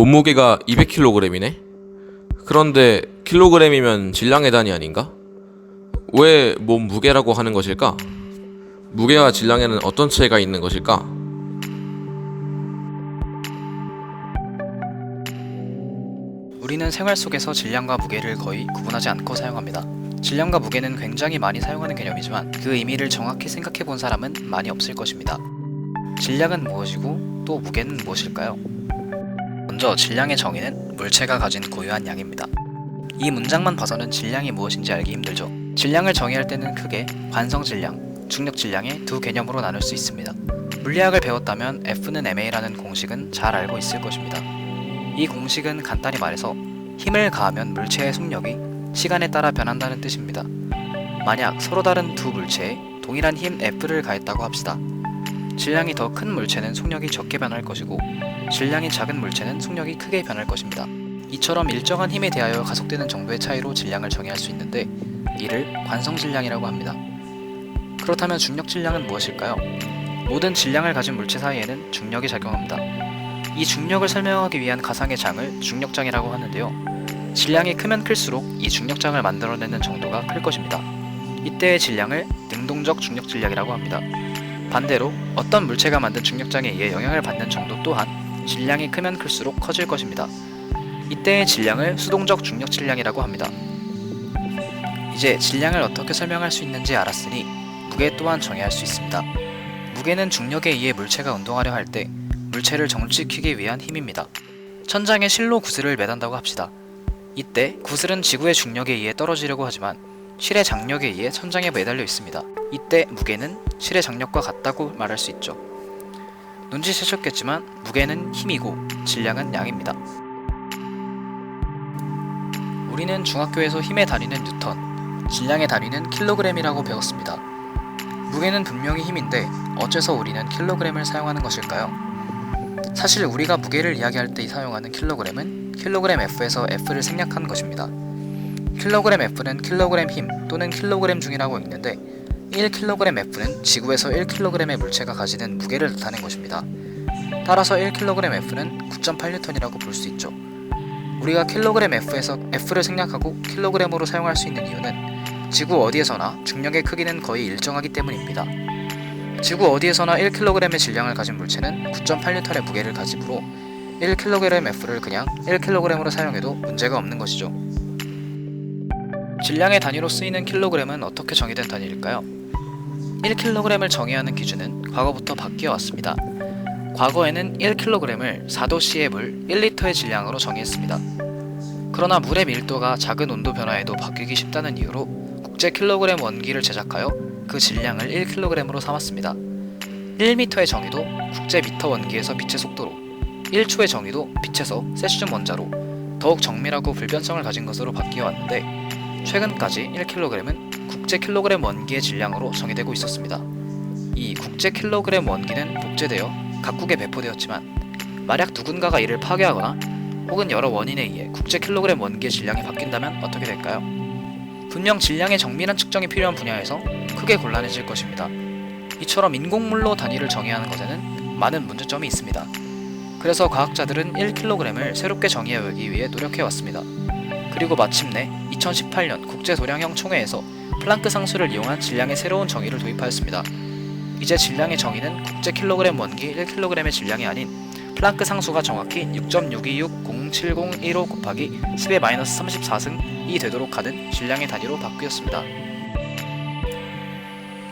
몸무게가 200kg이네? 그런데 킬로그램이면 질량의 단위 아닌가? 왜 몸무게라고 하는 것일까? 무게와 질량에는 어떤 차이가 있는 것일까? 우리는 생활 속에서 질량과 무게를 거의 구분하지 않고 사용합니다. 질량과 무게는 굉장히 많이 사용하는 개념이지만 그 의미를 정확히 생각해 본 사람은 많이 없을 것입니다. 질량은 무엇이고 또 무게는 무엇일까요? 먼저 질량의 정의는 물체가 가진 고유한 양입니다. 이 문장만 봐서는 질량이 무엇인지 알기 힘들죠. 질량을 정의할 때는 크게 관성 질량, 중력 질량의 두 개념으로 나눌 수 있습니다. 물리학을 배웠다면 F는 ma라는 공식은 잘 알고 있을 것입니다. 이 공식은 간단히 말해서 힘을 가하면 물체의 속력이 시간에 따라 변한다는 뜻입니다. 만약 서로 다른 두 물체에 동일한 힘 F를 가했다고 합시다. 질량이 더 큰 물체는 속력이 적게 변할 것이고 질량이 작은 물체는 속력이 크게 변할 것입니다. 이처럼 일정한 힘에 대하여 가속되는 정도의 차이로 질량을 정의할 수 있는데 이를 관성 질량이라고 합니다. 그렇다면 중력 질량은 무엇일까요? 모든 질량을 가진 물체 사이에는 중력이 작용합니다. 이 중력을 설명하기 위한 가상의 장을 중력장이라고 하는데요. 질량이 크면 클수록 이 중력장을 만들어내는 정도가 클 것입니다. 이때의 질량을 능동적 중력 질량이라고 합니다. 반대로 어떤 물체가 만든 중력장에 의해 영향을 받는 정도 또한 질량이 크면 클수록 커질 것입니다. 이때의 질량을 수동적 중력 질량이라고 합니다. 이제 질량을 어떻게 설명할 수 있는지 알았으니 무게 또한 정의할 수 있습니다. 무게는 중력에 의해 물체가 운동하려 할 때 물체를 정지시키기 위한 힘입니다. 천장에 실로 구슬을 매단다고 합시다. 이때 구슬은 지구의 중력에 의해 떨어지려고 하지만 실의 장력에 의해 천장에 매달려 있습니다. 이때 무게는 실의 장력과 같다고 말할 수 있죠. 눈치채셨겠지만 무게는 힘이고 질량은 양입니다. 우리는 중학교에서 힘의 단위는 뉴턴, 질량의 단위는 킬로그램이라고 배웠습니다. 무게는 분명히 힘인데 어째서 우리는 킬로그램을 사용하는 것일까요? 사실 우리가 무게를 이야기할 때 사용하는 킬로그램은 킬로그램 F에서 F를 생략한 것입니다. 킬로그램 F는 킬로그램 힘 또는 킬로그램 중이라고 읽는데 1kg F는 지구에서 1kg의 물체가 가지는 무게를 나타낸 것입니다. 따라서 1kg F는 9.8N이라고 볼 수 있죠. 우리가 킬로그램 F에서 F를 생략하고 킬로그램으로 사용할 수 있는 이유는 지구 어디에서나 중력의 크기는 거의 일정하기 때문입니다. 지구 어디에서나 1kg의 질량을 가진 물체는 9.8N의 무게를 가지므로 1kg F를 그냥 1kg으로 사용해도 문제가 없는 것이죠. 질량의 단위로 쓰이는 킬로그램은 어떻게 정의된 단위일까요? 1kg을 정의하는 기준은 과거부터 바뀌어 왔습니다. 과거에는 1kg을 4도씨의 물 1리터의 질량으로 정의했습니다. 그러나 물의 밀도가 작은 온도 변화에도 바뀌기 쉽다는 이유로 국제 킬로그램 원기를 제작하여 그 질량을 1kg으로 삼았습니다. 1m의 정의도 국제 미터 원기에서 빛의 속도로, 1초의 정의도 빛에서 세슘 원자로 더욱 정밀하고 불변성을 가진 것으로 바뀌어 왔는데 최근까지 1kg은 국제 킬로그램 원기의 질량으로 정의되고 있었습니다. 이 국제 킬로그램 원기는 복제되어 각국에 배포되었지만 만약 누군가가 이를 파괴하거나 혹은 여러 원인에 의해 국제 킬로그램 원기의 질량이 바뀐다면 어떻게 될까요? 분명 질량의 정밀한 측정이 필요한 분야에서 크게 곤란해질 것입니다. 이처럼 인공물로 단위를 정의하는 것에는 많은 문제점이 있습니다. 그래서 과학자들은 1kg을 새롭게 정의하기 위해 노력해왔습니다. 그리고 마침내 2018년 국제도량형 총회에서 플랑크 상수를 이용한 질량의 새로운 정의를 도입하였습니다. 이제 질량의 정의는 국제 킬로그램 원기 1kg의 질량이 아닌 플랑크 상수가 정확히 6.626070115 곱하기 10의 마이너스 34승이 되도록 하는 질량의 단위로 바뀌었습니다.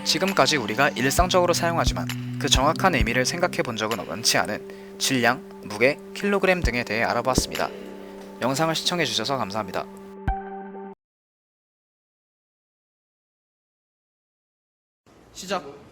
지금까지 우리가 일상적으로 사용하지만 그 정확한 의미를 생각해 본 적은 많지 않은 질량, 무게, 킬로그램 등에 대해 알아보았습니다. 영상을 시청해 주셔서 감사합니다. 시작.